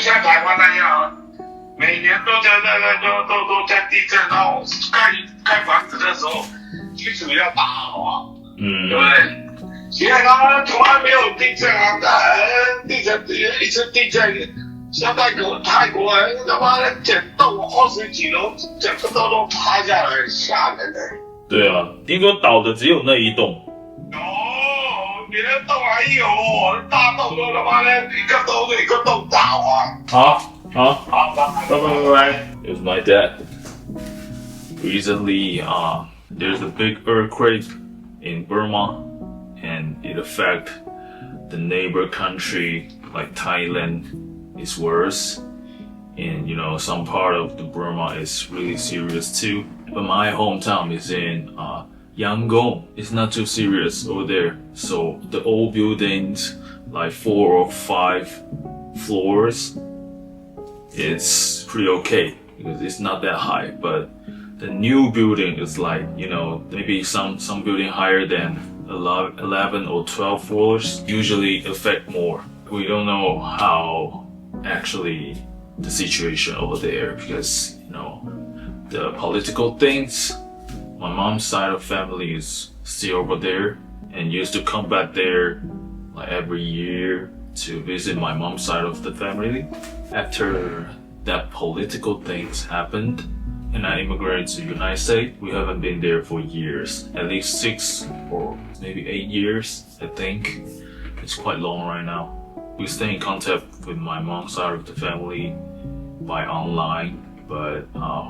像台湾那样，每年都在都在地震，然后盖房子的时候，基础要打好啊，对不对？现在他们从来没有地震啊，地震一次地震，像泰国他妈的整栋20几楼，整个都塌下来，吓人的。对啊，听说倒的只有那一栋。别的洞还有，大洞都他妈的一个洞打完。好，拜拜。Here's my dad. Recently, there's a big earthquake in Burma, and it affects the neighbor country like Thailand. Is worse, and some part of the Burma is really serious too. But my hometown is in Yangon. It's not too serious over there. So the old buildings, like 4 or 5 floors, it's pretty okay because it's not that high. But the new building is like, maybe some building higher than 11 or 12 floors usually affect more. We don't know how actually the situation over there because, the political things. My mom's side of family is still over there and used to come back there like every year to visit my mom's side of the family. After that political things happened and I immigrated to the United States, we haven't been there for years, at least 6 or maybe 8 years, I think. It's quite long right now. We stay in contact with my mom's side of the family by online, but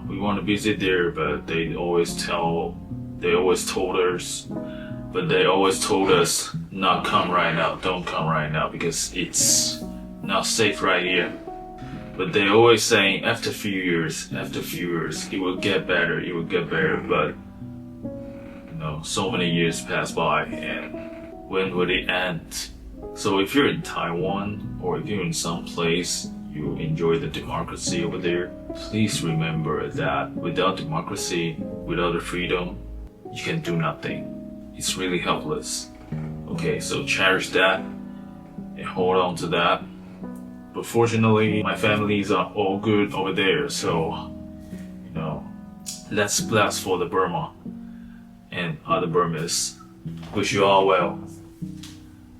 we want to visit there, but they always told us not come right now, don't come right now because it's not safe right here. But they always saying after a few years, it will get better, but so many years pass by and when will it end? So if you're in Taiwan or if you're in some place you enjoy the democracy over there, please remember that without democracy, without the freedom, you can do nothing. It's really helpless. Okay, so cherish that and hold on to that. But fortunately, my families are all good over there, so let's bless for the Burma and other Burmese. Wish you all well.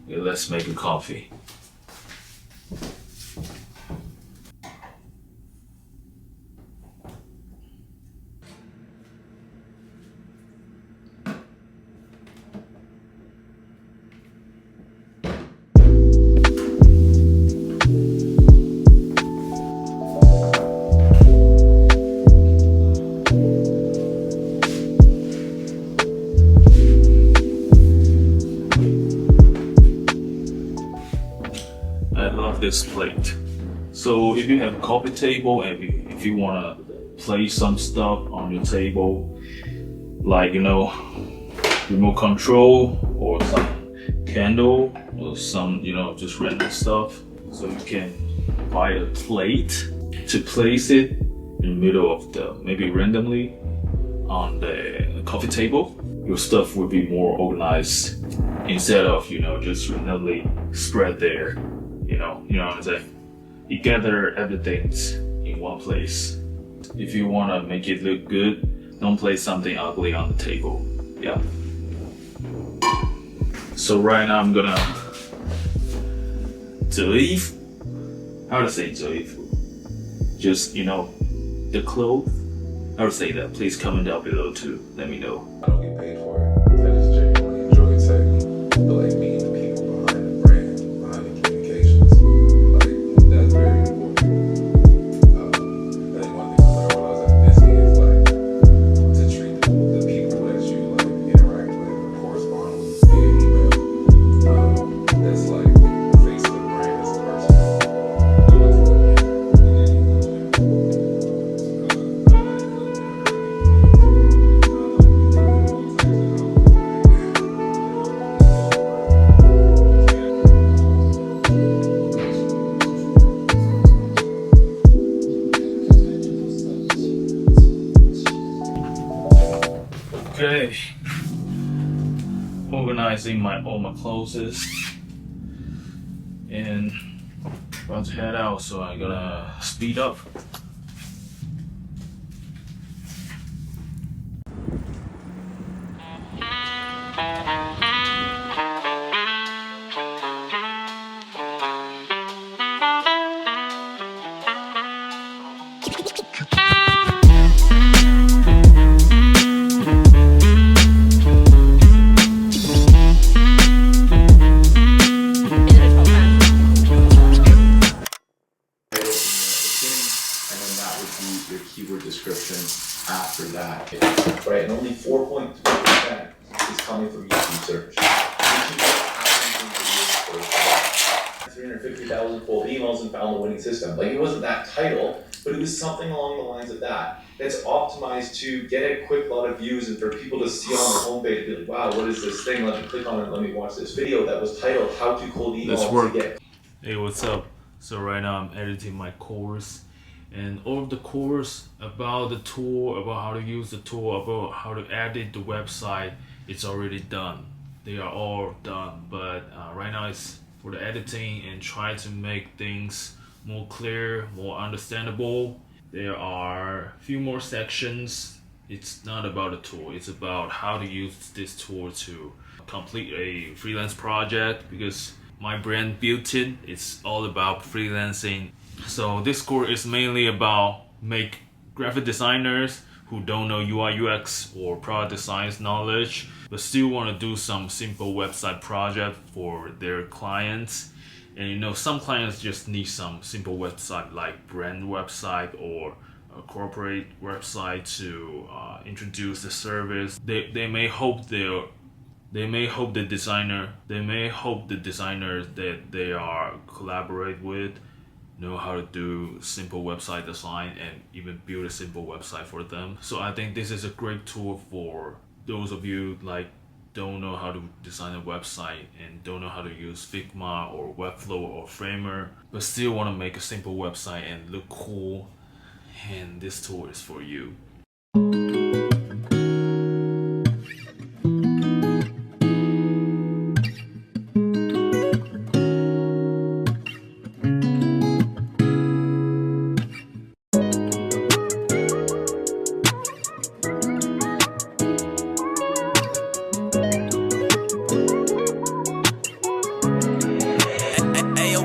Okay, let's make a coffee. This plate. So if you have a coffee table and if you want to place some stuff on your table, like remote control or some candle or some just random stuff, so you can buy a plate to place it in the middle of maybe randomly on the coffee table. Your stuff will be more organized instead of just randomly spread there. You know what I'm saying? You gather everything in one place. If you want to make it look good, don't place something ugly on the table. Yeah. So right now I'm gonna delete. How to say delete? Just the clothes. How to say that? Please comment down below too. Let me know. I don't get paid for it. I just genuinely enjoy tech. I feel like meeting the people behind the brand, behind the communications. Like, that's very important. I think one thing I learned when I was at Disney is like to treat the people that you interact with or correspond with via email. That's like the face of the brand as a person. Okay. Organizing all my clothes and about to head out, so I gotta speed up. Your keyword description after that, right? And only 4.3% is coming from YouTube search. 350,000 cold emails and found the winning system. Like, it wasn't that title, but it was something along the lines of that. That's optimized to get a quick lot of views and for people to see on their homepage, be like, wow, what is this thing? Let me click on it, let me watch this video that was titled How to Cold Email to Get. Hey, what's up? So right now I'm editing my course. And all of the course about the tool, about how to use the tool, about how to edit the website, it's already done. They are all done, but right now it's for the editing and try to make things more clear, more understandable. There are a few more sections. It's not about the tool, it's about how to use this tool to complete a freelance project, because my brand BUTIN, it's all about freelancing. So this course is mainly about make graphic designers who don't know UI UX or product design knowledge but still want to do some simple website project for their clients. And some clients just need some simple website like brand website or a corporate website to introduce the service. They may hope the designer that they are collaborate with know how to do simple website design and even build a simple website for them. So I think this is a great tool for those of you like don't know how to design a website and don't know how to use Figma or Webflow or Framer, but still want to make a simple website and look cool. And this tool is for you.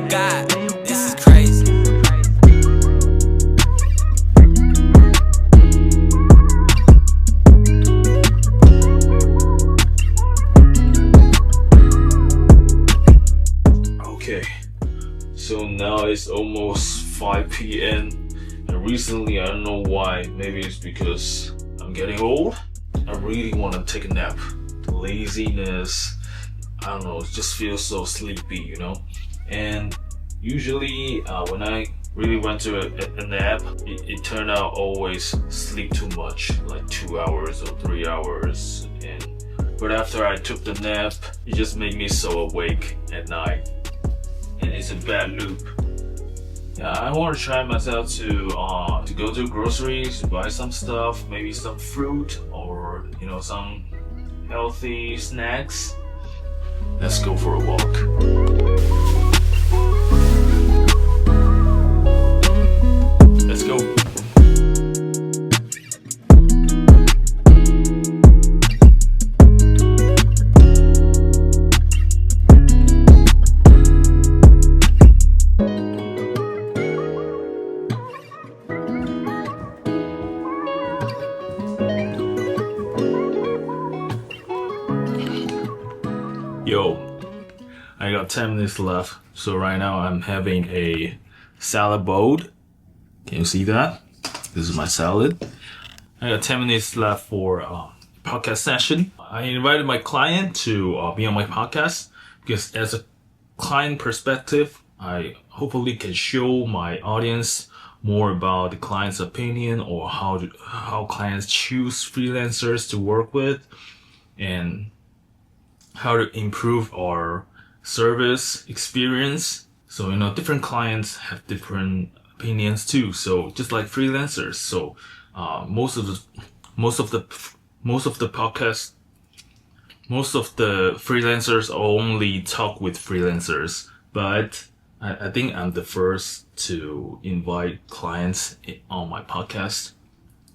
God, this is crazy. Okay, so now it's almost 5 p.m. and recently, I don't know why, maybe it's because I'm getting old, I really want to take a nap. Laziness, I don't know, it just feels so sleepy, And usually when I really went to a nap, it turned out always sleep too much, like 2 hours or 3 hours. But after I took the nap, it just made me so awake at night. And it's a bad loop. Yeah, I want to try myself to go to groceries, to buy some stuff, maybe some fruit or some healthy snacks. Let's go for a walk. Let's go. Yo, I got 10 minutes left. So right now I'm having a salad bowl. Can you see that? This is my salad. I got 10 minutes left for a podcast session. I invited my client to be on my podcast because as a client perspective, I hopefully can show my audience more about the client's opinion or how clients choose freelancers to work with and how to improve our service experience. So different clients have different opinions too. So just like freelancers. So most of the freelancers only talk with freelancers. But I think I'm the first to invite clients on my podcast.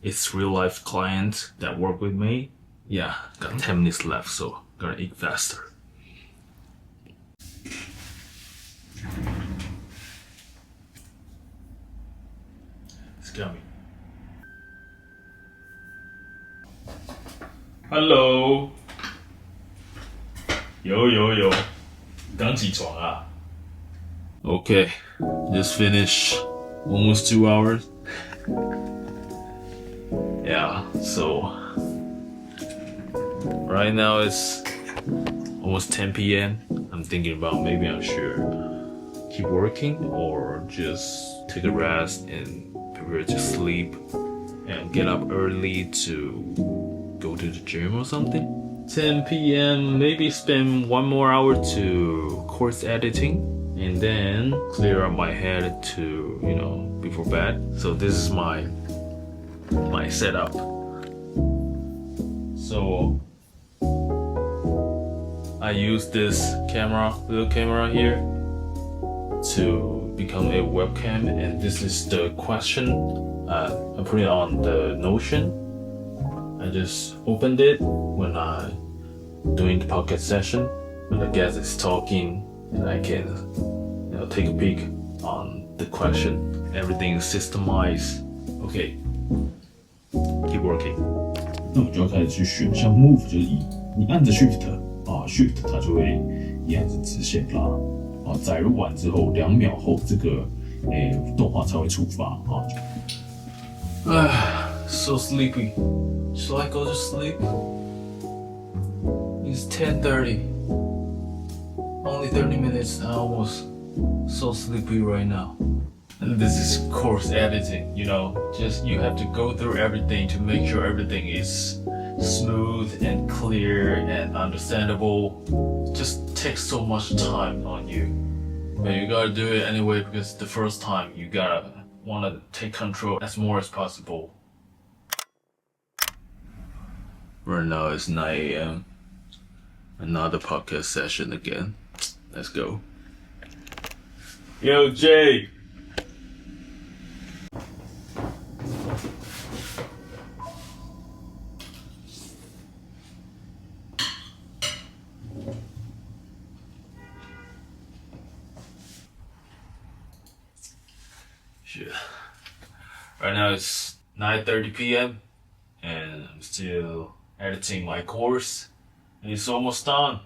It's real life clients that work with me. Yeah, got 10 minutes left, so gotta eat faster. It's coming. Hello. 有，刚起床啊。Okay, just finished almost 2 hours. Yeah, so right now it's almost 10 p.m. I'm thinking about maybe I should keep working or just take a rest and prepare to sleep and get up early to go to the gym or something. 10 p.m. maybe spend 1 more hour to course editing and then clear up my head to, before bed. So this is my setup. So I use this little camera here to become a webcam, and this is the question. I put it on the Notion. I just opened it when I doing the podcast session, when the guest is talking, and I can take a peek on the question. Everything is systemized. Okay, keep working. 那我就要开始去选，像 move 就是你按着 shift 它就会一样是直线拉载入完之后2秒后这个动画才会触发So sleepy. Shall I go to sleep? It's 10:30. Only 30 minutes. I almost so sleepy right now. And this is course editing, just you have to go through everything to make sure everything is smooth and clear and understandable. It just takes so much time on you. But you gotta do it anyway because the first time you gotta wanna take control as more as possible. Right now it's 9 a.m. Another podcast session again. Let's go. Yo, Jay! Shit. Right now it's 9:30 p.m. and I'm still editing my course. And it's almost done.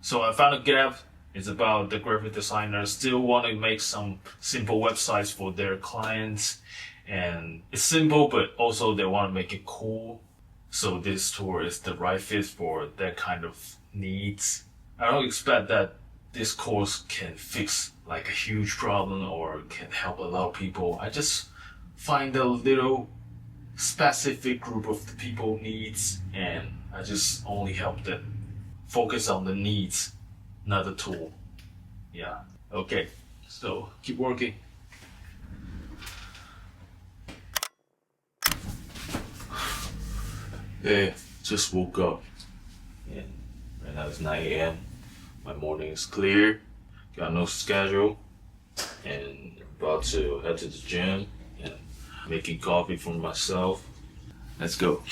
So I found a gap. It's about the graphic designers still want to make some simple websites for their clients. And it's simple, but also they want to make it cool. So this tour is the right fit for that kind of needs. I don't expect that this course can fix like a huge problem or can help a lot of people. I just find a little specific group of the people needs, and I just only help them focus on the needs, not the tool. Yeah. Okay. So keep working. Hey, just woke up, and right now it's 9 a.m. My morning is clear, got no schedule, and about to head to the gym and making coffee for myself. Let's go.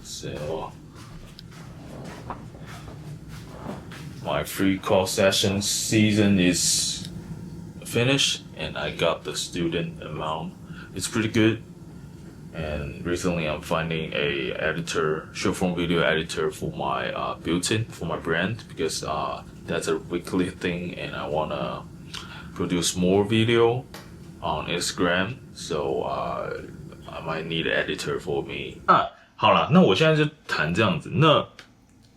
So my free call session season is finished, and I got the student amount. It's pretty good. And recently I'm finding a editor, short form video editor for my BUTIN, for my brand, because that's a weekly thing and I wanna produce more video on Instagram, so I might need an editor for me. 好啦，那我现在就谈这样子。那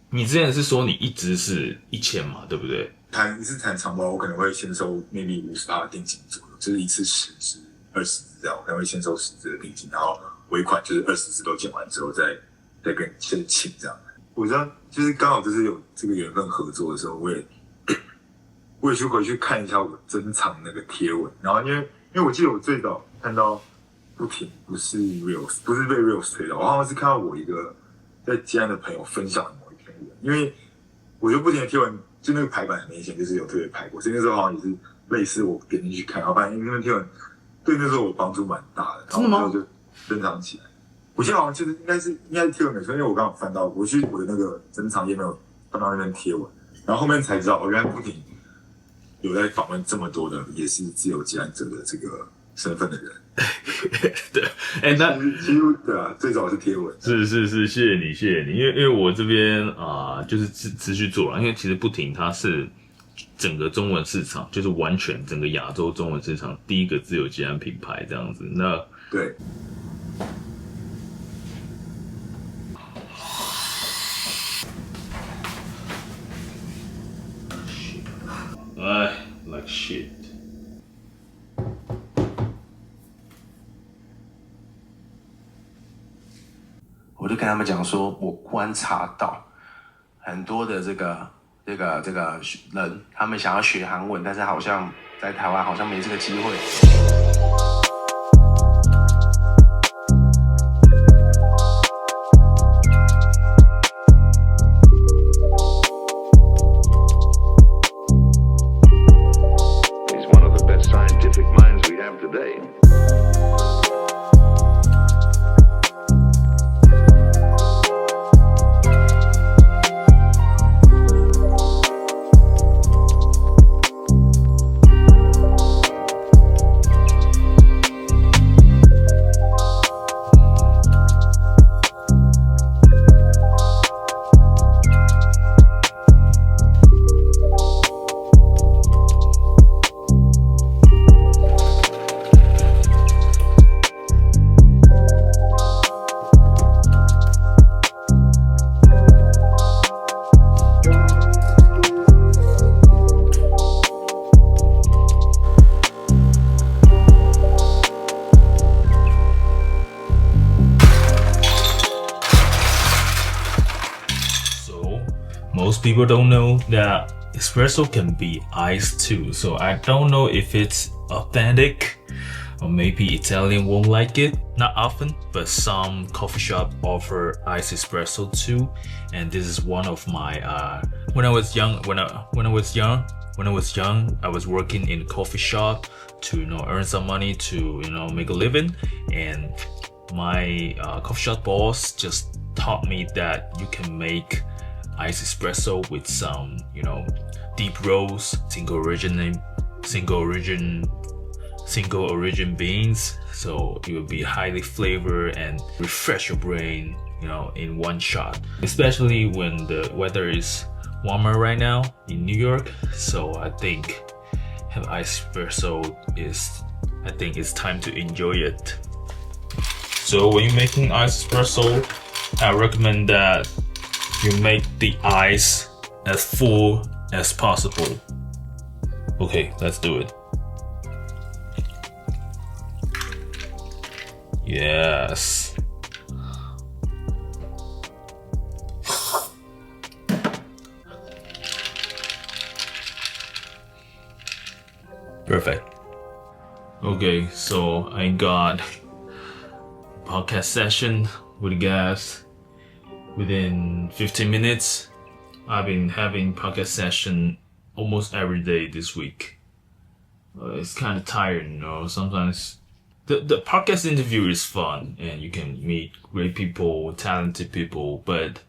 你之前是说你一支是1000嘛，对不对？一次谈长包，我可能会先收 maybe 50%的定金左右，就是一次10支、20支这样，我可能会先收10支的定金，然后尾款就是20支都剪完之后再跟你先请这样。我知道，就是刚好就是有这个缘分合作的时候，我也去回去看一下我珍藏那个贴文，然后因为我记得我最早看到BUTIN不是 Reels， 不是被 Reels 推的，我好像是看到我一个在接案的朋友分享的某一篇文，因为我觉得BUTIN的贴文就那个排版很明显就是有特别排过，所以那时候好像也是类似我点进去看，然后发现那篇贴文对那时候我帮助蛮大的，然后之后就珍藏起来。我现在好像就是应该是贴文没错，因为我刚好翻到我去我的那个珍藏页面有翻到那篇贴文，然后后面才知道原来BUTIN有在访问这么多的也是自由接案者的这个身份的人。对，那其实对啊，最早是贴文。是，谢谢你，因为我这边就是持续做了，因为其实BUTIN它是整个中文市场，就是完全整个亚洲中文市场第一个自由接案品牌这样子。那对。like shit。我就跟他们讲说，我观察到很多的这个人，他们想要学韩文，但是好像在台湾好像没这个机会。Most people don't know that espresso can be iced too, so I don't know if it's authentic or maybe Italian won't like it. Not often, but some coffee shop offer iced espresso too, and this is one of my when I was young, I was working in a coffee shop to earn some money to make a living, and my coffee shop boss just taught me that you can make iced espresso with some deep roast, single origin beans, so it will be highly flavored and refresh your brain in one shot, especially when the weather is warmer right now in New York. So I think have iced espresso I think it's time to enjoy it. So when you're making iced espresso, I recommend that you make the ice as full as possible. Okay, let's do it. Yes. Perfect. Okay, so I got podcast session with guests within 15 minutes. I've been having podcast session almost every day this week. It's kind of tiring, sometimes. The podcast interview is fun and you can meet great people, talented people, but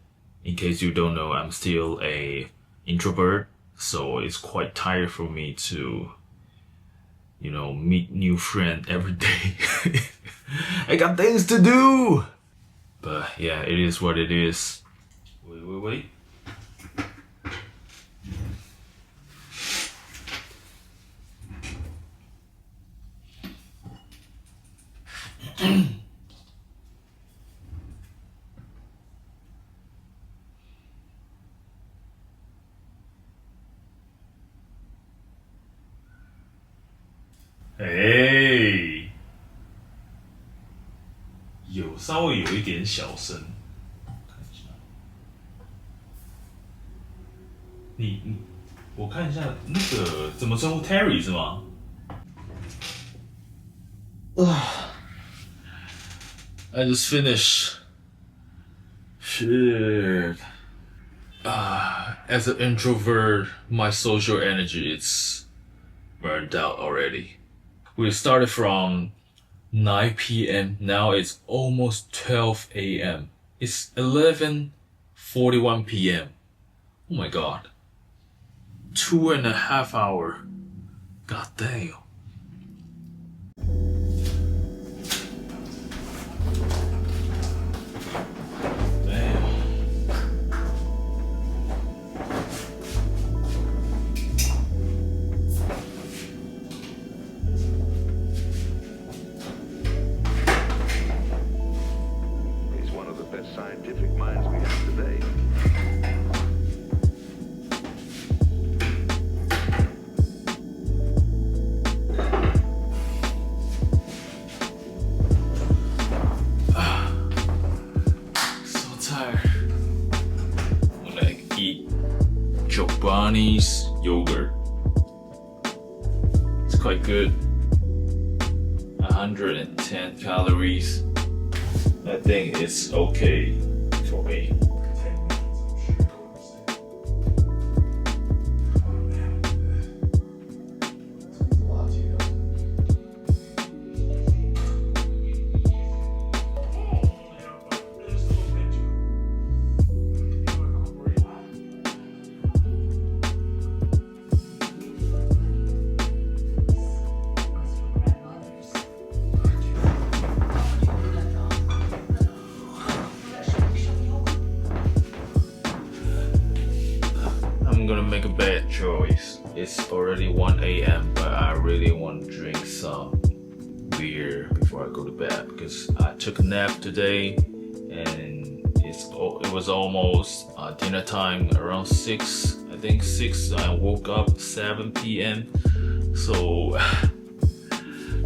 in case you don't know, I'm still a introvert, so it's quite tired for me to meet new friends every day. I got things to do! But yeah, it is what it is. Wait. Hey， 稍微有一点小声，看一下。我看一下那个怎么称呼 Terry 是吗？I just finished. Shit. As an introvert, my social energy is burned out already. We started from 9 p.m. Now it's almost 12 a.m. It's 11:41 p.m. Oh my god. 2.5 hours. God damn. Scientific minds we have today. So tired. I'm gonna eat Chobani's yogurt. It's quite good. 110 calories. I think it's okay for me. I'm gonna make a bad choice. It's already 1 a.m. but I really want to drink some beer before I go to bed because I took a nap today and it was almost dinner time around 6. I think 6. I woke up 7 p.m. So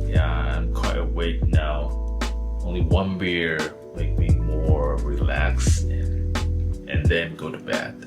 yeah, I'm quite awake now. Only one beer make me more relaxed and then go to bed.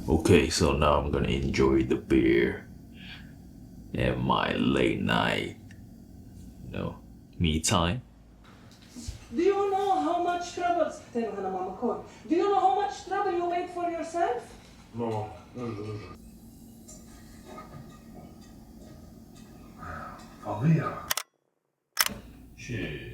Okay, so now I'm gonna enjoy the beer and my late night, me time. Do you know how much trouble? Do you know how much trouble you made for yourself? No. Shit.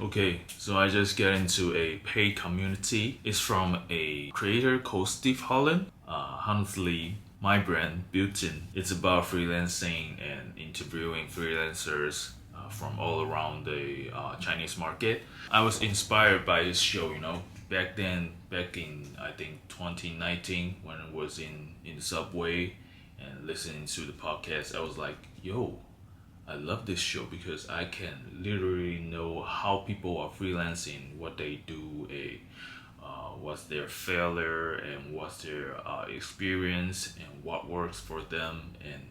Okay, so I just get into a paid community. It's from a creator called Steve Holland. Honestly, my brand, BUTIN, it's about freelancing and interviewing freelancers from all around the Chinese market. I was inspired by this show, back in, I think, 2019, when I was in the subway and listening to the podcast, I was like, yo, I love this show because I can literally know how people are freelancing, what they do, what's their failure and what's their experience and what works for them and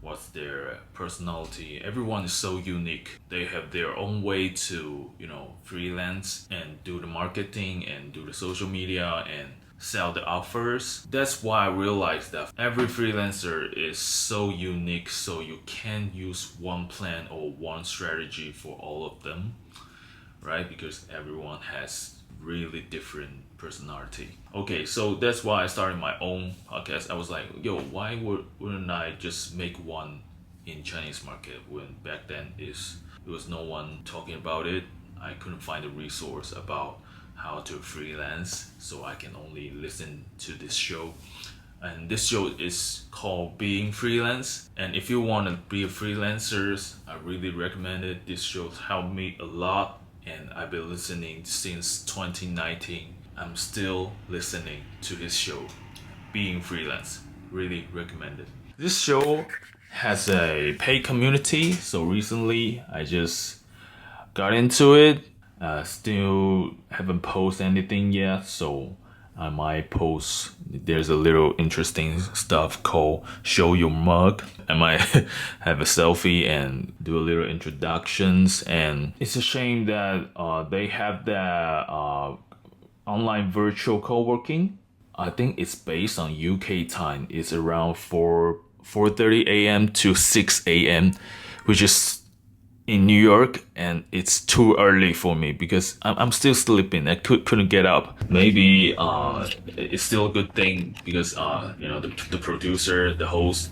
what's their personality. Everyone is so unique. They have their own way to, freelance and do the marketing and do the social media and sell the offers. That's why I realized that every freelancer is so unique, so you can't use one plan or one strategy for all of them, right? Because everyone has really different personality. Okay, so that's why I started my own podcast. I was like, yo, why wouldn't I just make one in Chinese market when back then there was no one talking about it. I couldn't find a resource about how to freelance, so I can only listen to this show. And this show is called Being Freelance. And if you want to be a freelancer, I really recommend it. This show helped me a lot, and I've been listening since 2019. I'm still listening to his show, Being Freelance. Really recommend it. This show has a paid community, so recently I just got into it. Still haven't posted anything yet, so I might post. There's a little interesting stuff called Show Your Mug. I might have a selfie and do a little introductions. And it's a shame that they have that online virtual co-working. I think it's based on UK time. It's around 4:30 a.m. to 6 a.m., which is in New York, and it's too early for me because I'm still sleeping. I couldn't get up. Maybe it's still a good thing because the producer, the host,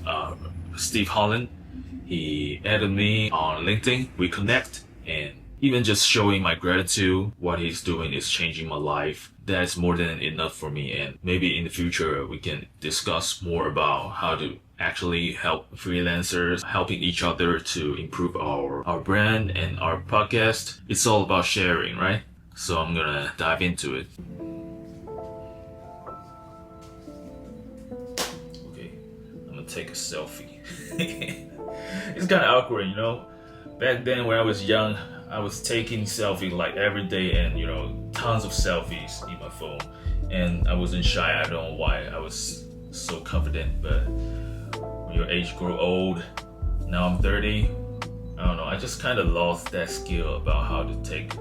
Steve Holland, he added me on LinkedIn. We connect, and even just showing my gratitude, what he's doing is changing my life. That's more than enough for me. And maybe in the future we can discuss more about how to actually help freelancers, helping each other to improve our brand and our podcast. It's all about sharing, right? So I'm gonna dive into it. Okay, I'm gonna take a selfie. It's kind of awkward, you know? Back then when I was young, I was taking selfies like every day, and tons of selfies in my phone, and I wasn't shy. I don't know why I was so confident, but when your age grow old, now I'm 30, I don't know, I just kind of lost that skill about how to take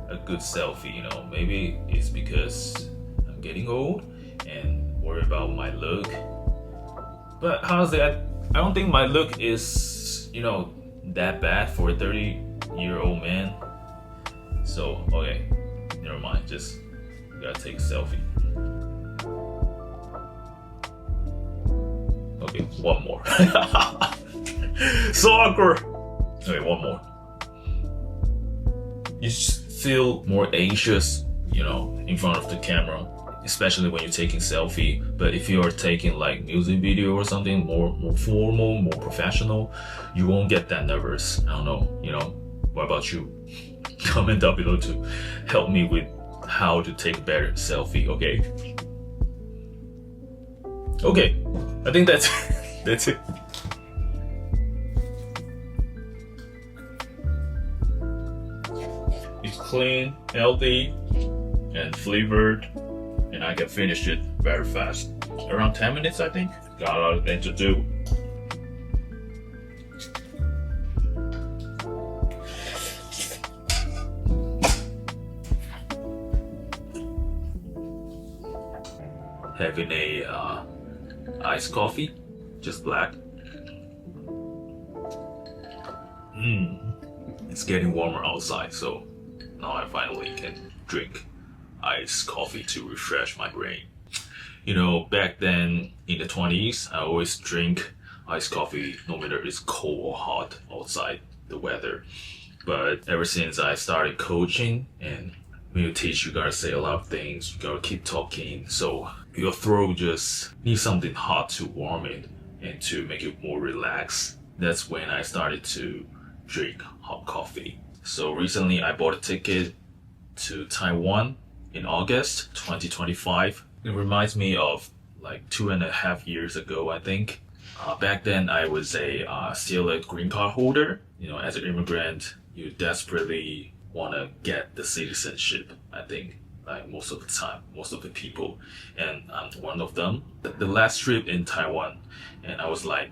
a good selfie. Maybe it's because I'm getting old and worry about my look, but honestly, I don't think my look is that bad for a 30-year-old man. So okay, never mind, just gotta take a selfie. Okay, one more. So awkward. Okay, one more. You feel more anxious, in front of the camera, especially when you're taking selfie. But if you are taking like music video or something more formal, more professional, you won't get that nervous. I don't know, what about you? Comment down below to help me with how to take a better selfie, okay? Okay, I think that's it. It's clean, healthy, and flavored, and I can finish it very fast. Around 10 minutes, I think. Got a lot of things to do. Having a iced coffee, just black. It's getting warmer outside, so now I finally can drink iced coffee to refresh my brain. Back then in the 20s, I always drink iced coffee no matter it's cold or hot outside the weather. But ever since I started coaching, and when you teach, you gotta say a lot of things, you gotta keep talking, so your throat just needs something hot to warm it and to make it more relaxed. That's when I started to drink hot coffee. So recently I bought a ticket to Taiwan in August 2025. It reminds me of like 2.5 years ago, I think. Back then I was still a green card holder. As an immigrant, you desperately want to get the citizenship, I think, like most of the time, most of the people, and I'm one of them. The last trip in Taiwan, and I was like,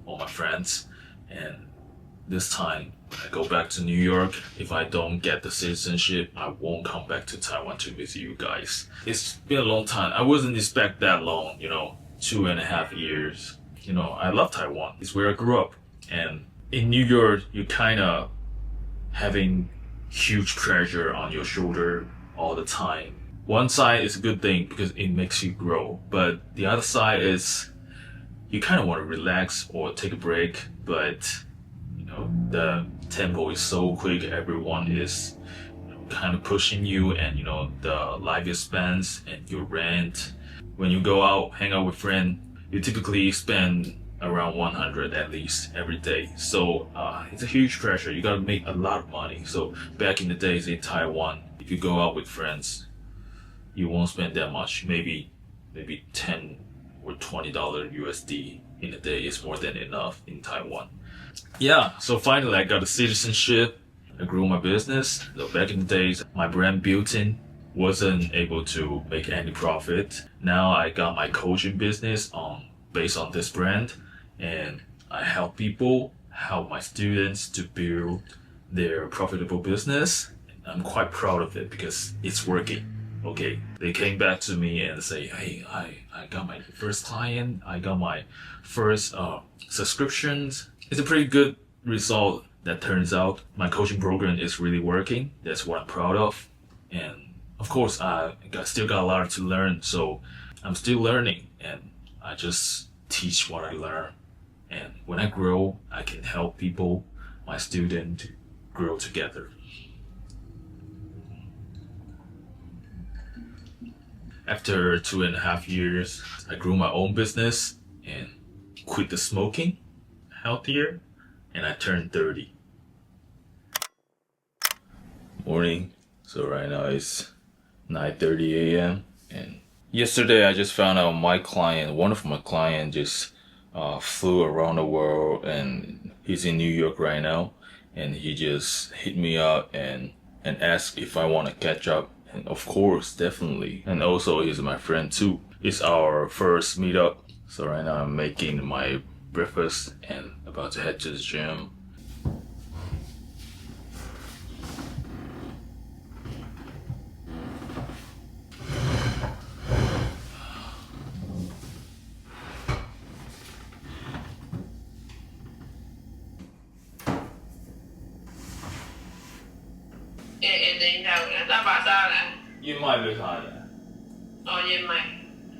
all my friends, and this time when I go back to New York, if I don't get the citizenship, I won't come back to Taiwan to visit you guys. It's been a long time. I wasn't expect that long, 2.5 years. I love Taiwan. It's where I grew up, and in New York, you kind of having huge pressure on your shoulder all the time. One side is a good thing because it makes you grow, but the other side is you kind of want to relax or take a break, but you know the tempo is so quick. Everyone is kind of pushing you, and you know the life expense and your rent. When you go out, hang out with friends, you typically spend around 100 at least every day. So it's a huge pressure. You gotta make a lot of money. So back in the days in Taiwan, if you go out with friends, you won't spend that much. Maybe $10 or $20 USD in a day is more than enough in Taiwan. Yeah, so finally I got a citizenship. I grew my business. So back in the days, my brand BUTIN wasn't able to make any profit. Now I got my coaching business based on this brand, and I help my students to build their profitable business. I'm quite proud of it because it's working. Okay, they came back to me and say, hey, I got my first client, I got my first subscriptions. It's a pretty good result. That turns out my coaching program is really working. That's what I'm proud of. And of course, I still got a lot to learn. So I'm still learning, and I just teach what I learn. And when I grow, I can help people, my students, to grow together. After 2.5 years, I grew my own business and quit the smoking, healthier, and I turned 30. Morning. So right now it's 9:30 a.m. and yesterday I just found out one of my clients just flew around the world, and he's in New York right now, and he just hit me up and asked if I want to catch up. And of course, definitely. And also he's my friend too. It's our first meetup. So right now I'm making my breakfast and about to head to the gym.燕麦俾晒你。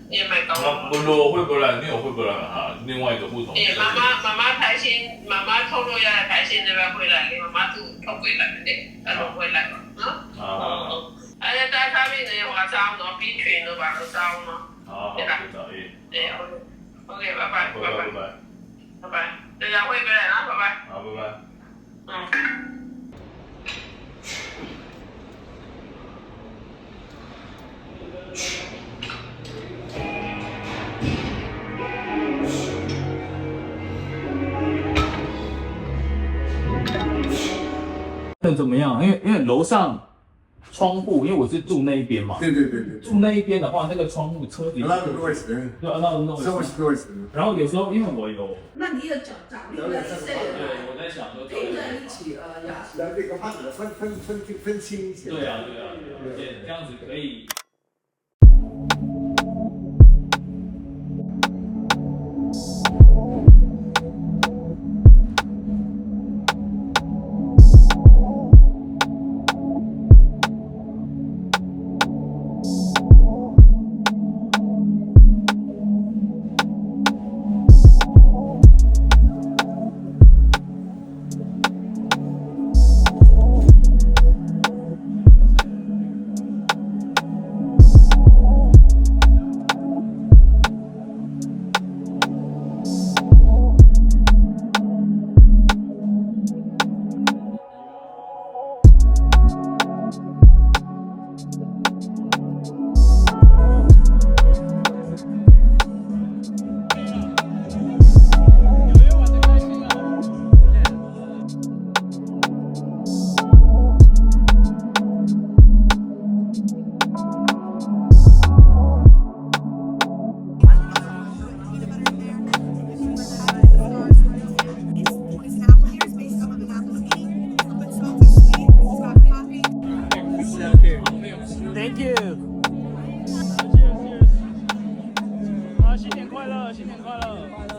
燕麦糕。不咯，会不来，你有会不来啊？另外一个不同。妈妈台新，妈妈透露要来台新那边回来，妈妈都回来的，她都回来了，而且在他们的话烧呢，比群都把它烧呢。好，对吧？对 ，OK， 拜拜，拜拜，大家会回来啊，拜拜。好，拜拜。怎么样？因为楼上窗户，因为我是住那一边嘛。对。住那一边的话，那个窗户车子。那个位置。对，那个位置。然后有时候因为我有。那你有奖励的意思？对，我在想说。拼在一起压缩。那个把它分清一些。对啊，这样子可以。Thank you。新年快乐，新年快乐。